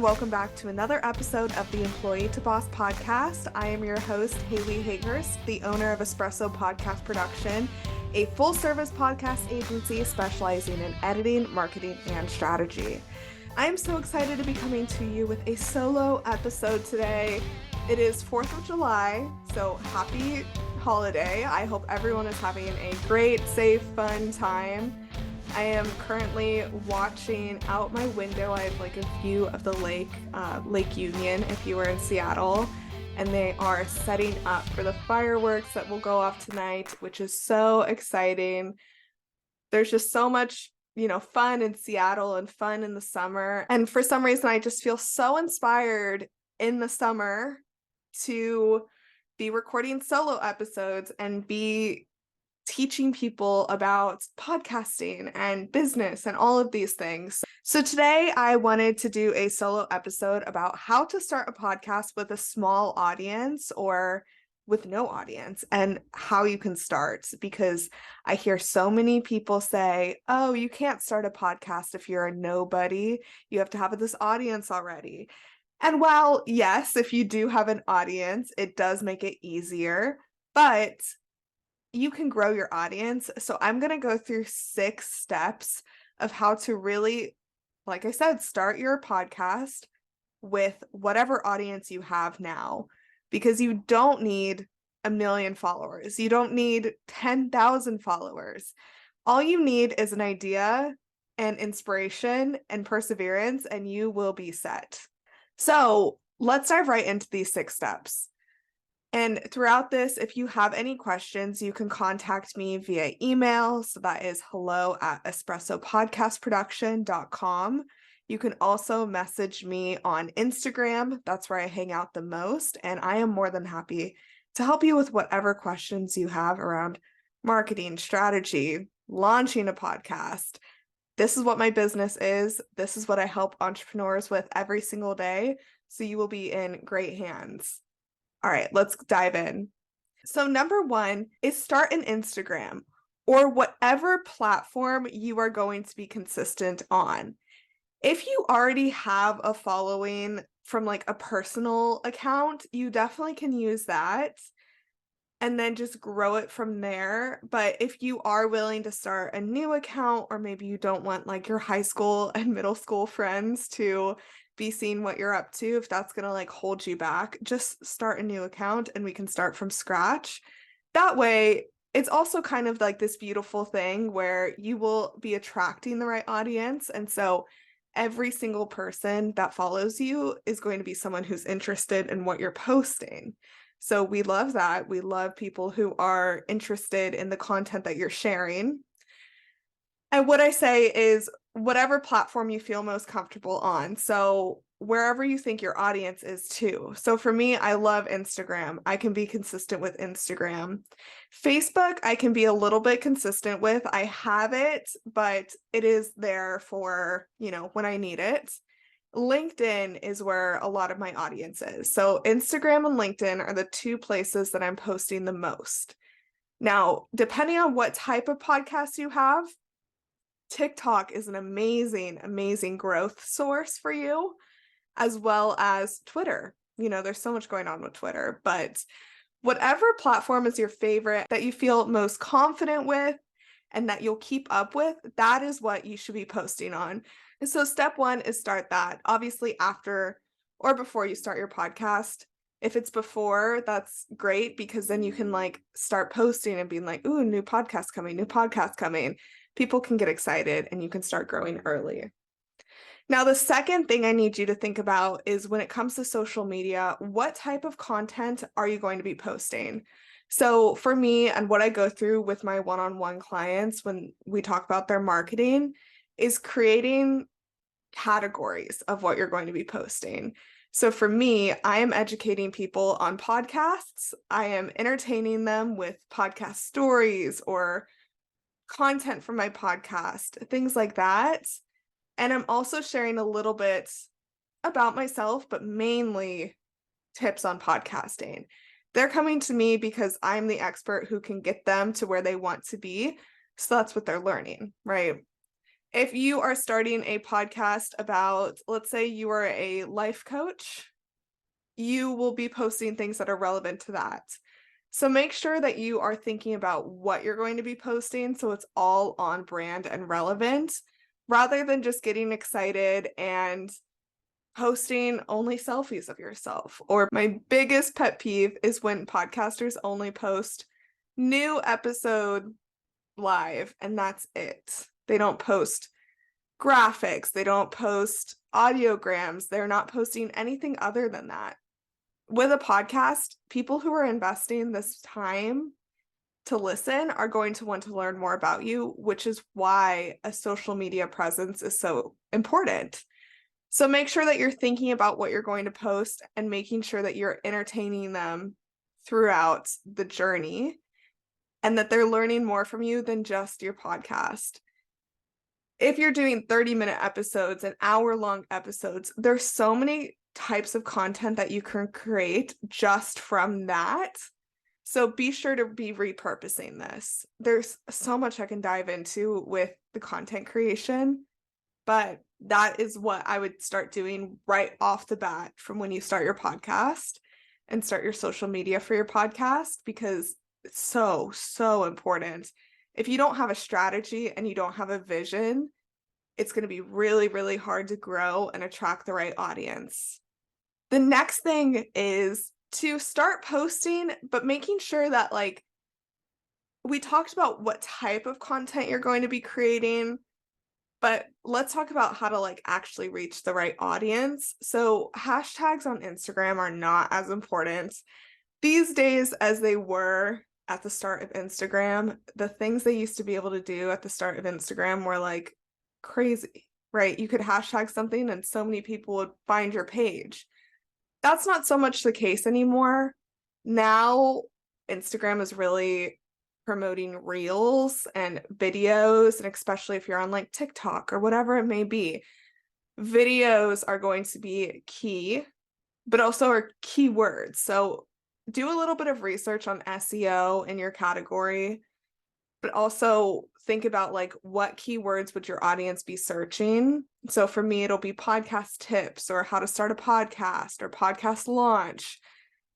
and welcome back to another episode of the Employee to Boss podcast. I am your host, Hayleigh Hayhurst, the owner of Espresso Podcast Production, a full-service podcast agency specializing in editing, marketing, and strategy. I am so excited to be coming to you with a solo episode today. It is 4th of July, so happy holiday. I hope everyone is having a great, safe, fun time. I am currently watching out my window. I have like a view of the Lake Union if you were in Seattle, and they are setting up for the fireworks that will go off tonight, which is so exciting. There's just so much, fun in Seattle and fun in the summer. And for some reason, I just feel so inspired in the summer to be recording solo episodes and be teaching people about podcasting and business and all of these things. So today I wanted to do a solo episode about how to start a podcast with a small audience or with no audience and how you can start, because I hear so many people say, oh, you can't start a podcast if you're a nobody. You have to have this audience already. And while, yes, if you do have an audience, it does make it easier, but you can grow your audience. So I'm going to go through 6 steps of how to really, like I said, start your podcast with whatever audience you have now, because you don't need 1 million followers. You don't need 10,000 followers. All you need is an idea and inspiration and perseverance, and you will be set. So let's dive right into these 6 steps. And throughout this, if you have any questions, you can contact me via email. So that is hello@espressopodcastproduction.com. You can also message me on Instagram. That's where I hang out the most. And I am more than happy to help you with whatever questions you have around marketing, strategy, launching a podcast. This is what my business is. This is what I help entrepreneurs with every single day. So you will be in great hands. All right, let's dive in. So number 1 is start an Instagram or whatever platform you are going to be consistent on. If you already have a following from like a personal account, you definitely can use that and then just grow it from there. But if you are willing to start a new account, or maybe you don't want like your high school and middle school friends to be seeing what you're up to, if that's going to like hold you back, just start a new account and we can start from scratch. That way, it's also kind of like this beautiful thing where you will be attracting the right audience. And so every single person that follows you is going to be someone who's interested in what you're posting. So we love that. We love people who are interested in the content that you're sharing. And what I say is whatever platform you feel most comfortable on. So wherever you think your audience is too. So for me, I love Instagram. I can be consistent with Instagram. Facebook, I can be a little bit consistent with. I have it, but it is there for, when I need it. LinkedIn is where a lot of my audience is. So Instagram and LinkedIn are the 2 places that I'm posting the most. Now, depending on what type of podcast you have, TikTok is an amazing, amazing growth source for you, as well as Twitter. There's so much going on with Twitter, but whatever platform is your favorite, that you feel most confident with and that you'll keep up with, that is what you should be posting on. And so step 1 is start that. Obviously after or before you start your podcast. If it's before, that's great, because then you can like start posting and being like, ooh, new podcast coming. People can get excited and you can start growing early. Now, the second thing I need you to think about is when it comes to social media, what type of content are you going to be posting? So for me, and what I go through with my one-on-one clients when we talk about their marketing, is creating categories of what you're going to be posting. So for me, I am educating people on podcasts. I am entertaining them with podcast stories or content from my podcast, things like that. And I'm also sharing a little bit about myself, but mainly tips on podcasting. They're coming to me because I'm the expert who can get them to where they want to be. So that's what they're learning, right? If you are starting a podcast about, let's say you are a life coach, you will be posting things that are relevant to that. So make sure that you are thinking about what you're going to be posting so it's all on brand and relevant, rather than just getting excited and posting only selfies of yourself. Or my biggest pet peeve is when podcasters only post new episode live and that's it. They don't post graphics, they don't post audiograms, they're not posting anything other than that. With a podcast, people who are investing this time to listen are going to want to learn more about you, which is why a social media presence is so important. So make sure that you're thinking about what you're going to post and making sure that you're entertaining them throughout the journey and that they're learning more from you than just your podcast. If you're doing 30-minute episodes and hour-long episodes, there's so many types of content that you can create just from that. So be sure to be repurposing this. There's so much I can dive into with the content creation, but that is what I would start doing right off the bat from when you start your podcast and start your social media for your podcast, because it's so, so important. If you don't have a strategy and you don't have a vision, it's going to be really, really hard to grow and attract the right audience. The next thing is to start posting, but making sure that, like, we talked about what type of content you're going to be creating, but let's talk about how to like actually reach the right audience. So hashtags on Instagram are not as important these days as they were at the start of Instagram. The things they used to be able to do at the start of Instagram were like crazy, right? You could hashtag something and so many people would find your page. That's not so much the case anymore. Now, Instagram is really promoting reels and videos, and especially if you're on like TikTok or whatever it may be, videos are going to be key, but also are keywords. So do a little bit of research on SEO in your category, but also think about like what keywords would your audience be searching. So for me, it'll be podcast tips or how to start a podcast or podcast launch.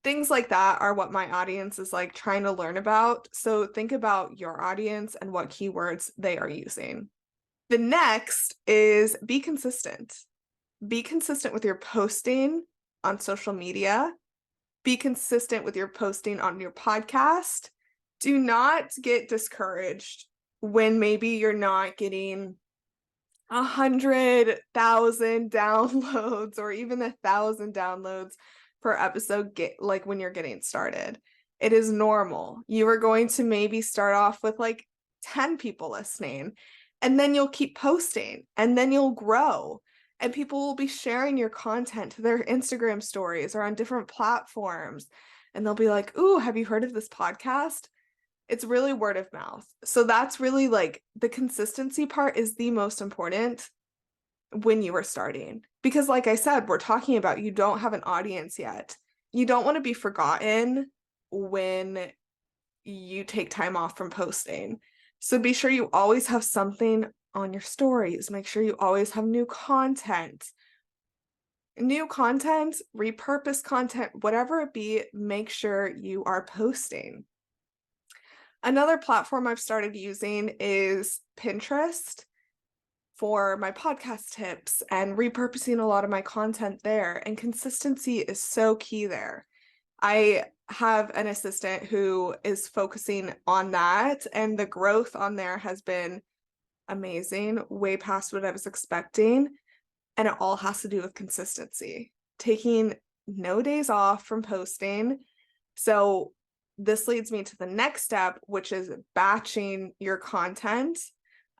Things like that are what my audience is like trying to learn about. So think about your audience and what keywords they are using. The next is be consistent. Be consistent with your posting on social media. Be consistent with your posting on your podcast. Do not get discouraged when maybe you're not getting 100,000 downloads or even 1,000 downloads per episode, like when you're getting started. It is normal. You are going to maybe start off with like 10 people listening, and then you'll keep posting, and then you'll grow, and people will be sharing your content to their Instagram stories or on different platforms, and they'll be like, "Ooh, have you heard of this podcast?" It's really word of mouth. So that's really like the consistency part is the most important when you are starting. Because like I said, we're talking about you don't have an audience yet. You don't want to be forgotten when you take time off from posting. So be sure you always have something on your stories. Make sure you always have new content. New content, repurpose content, whatever it be, make sure you are posting. Another platform I've started using is Pinterest for my podcast tips and repurposing a lot of my content there. And consistency is so key there. I have an assistant who is focusing on that, and the growth on there has been amazing, way past what I was expecting. And it all has to do with consistency, taking no days off from posting. So this leads me to the next step, which is batching your content.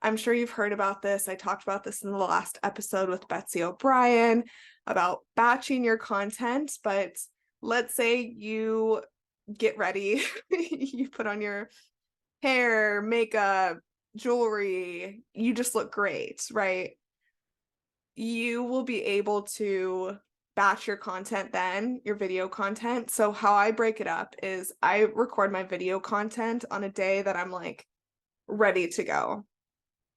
I'm sure you've heard about this. I talked about this in the last episode with Betsy O'Brien about batching your content, but let's say you get ready, you put on your hair, makeup, jewelry, you just look great, right? You will be able to batch your content then, your video content. So how I break it up is I record my video content on a day that I'm like ready to go.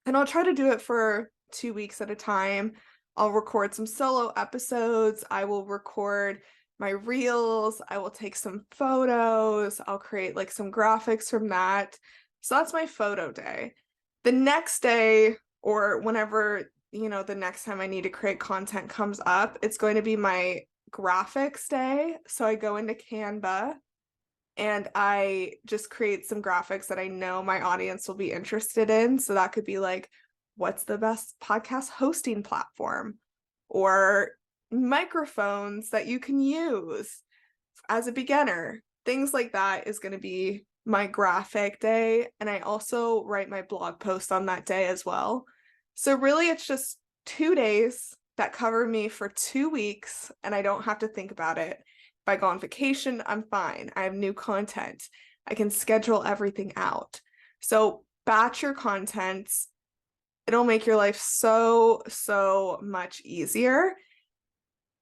And I'll try to do it for 2 weeks at a time. I'll record some solo episodes. I will record my reels. I will take some photos. I'll create like some graphics from that. So that's my photo day. The next day, or whenever, the next time I need to create content comes up, it's going to be my graphics day. So I go into Canva and I just create some graphics that I know my audience will be interested in. So that could be like, what's the best podcast hosting platform, or microphones that you can use as a beginner. Things like that is going to be my graphic day. And I also write my blog post on that day as well. So really it's just 2 days that cover me for 2 weeks, and I don't have to think about it. If I go on vacation, I'm fine. I have new content. I can schedule everything out. So batch your content. It'll make your life so much easier.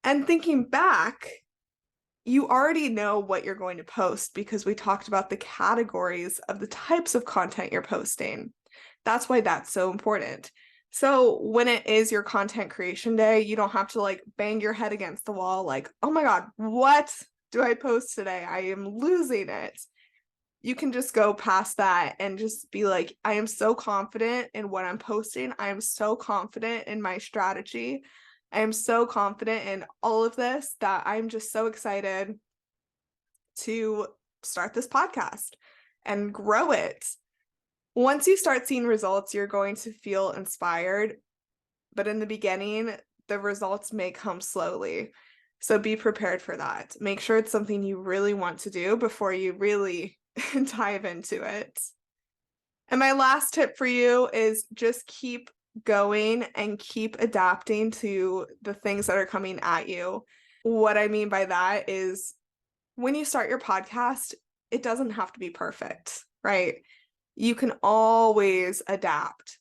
And thinking back, you already know what you're going to post because we talked about the categories of the types of content you're posting. That's why that's so important. So when it is your content creation day, you don't have to like bang your head against the wall like, oh my God, what do I post today? I am losing it. You can just go past that and just be like, I am so confident in what I'm posting. I am so confident in my strategy. I am so confident in all of this that I'm just so excited to start this podcast and grow it. Once you start seeing results, you're going to feel inspired. But in the beginning, the results may come slowly. So be prepared for that. Make sure it's something you really want to do before you really dive into it. And my last tip for you is just keep going and keep adapting to the things that are coming at you. What I mean by that is when you start your podcast, it doesn't have to be perfect, right? You can always adapt.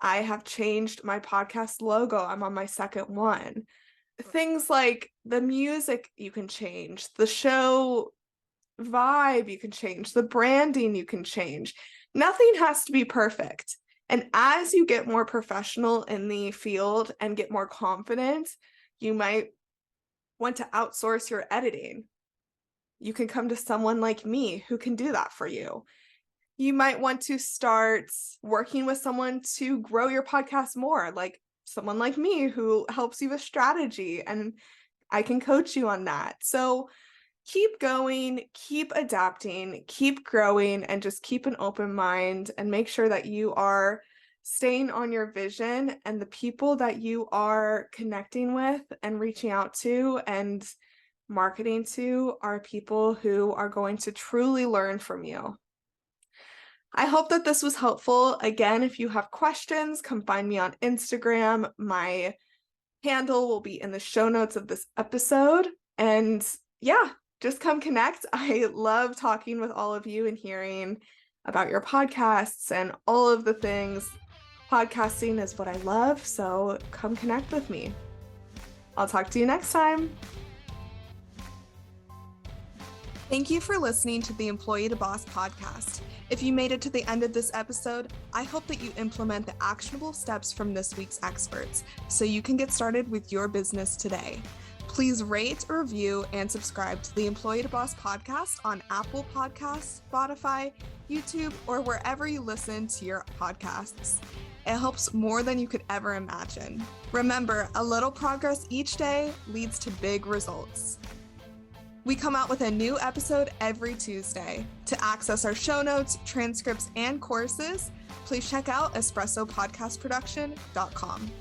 I have changed my podcast logo. I'm on my second one. Things like the music you can change, the show vibe you can change, the branding you can change. Nothing has to be perfect. And as you get more professional in the field and get more confident, you might want to outsource your editing. You can come to someone like me who can do that for you. You might want to start working with someone to grow your podcast more, like someone like me who helps you with strategy, and I can coach you on that. So keep going, keep adapting, keep growing, and just keep an open mind and make sure that you are staying on your vision, and the people that you are connecting with and reaching out to and marketing to are people who are going to truly learn from you. I hope that this was helpful. Again, if you have questions, come find me on Instagram. My handle will be in the show notes of this episode. And yeah, just come connect. I love talking with all of you and hearing about your podcasts and all of the things. Podcasting is what I love, so come connect with me. I'll talk to you next time. Thank you for listening to the Employee to Boss podcast. If you made it to the end of this episode, I hope that you implement the actionable steps from this week's experts so you can get started with your business today. Please rate, review, and subscribe to the Employee to Boss podcast on Apple Podcasts, Spotify, YouTube, or wherever you listen to your podcasts. It helps more than you could ever imagine. Remember, a little progress each day leads to big results. We come out with a new episode every Tuesday. To access our show notes, transcripts, and courses, please check out espressopodcastproduction.com.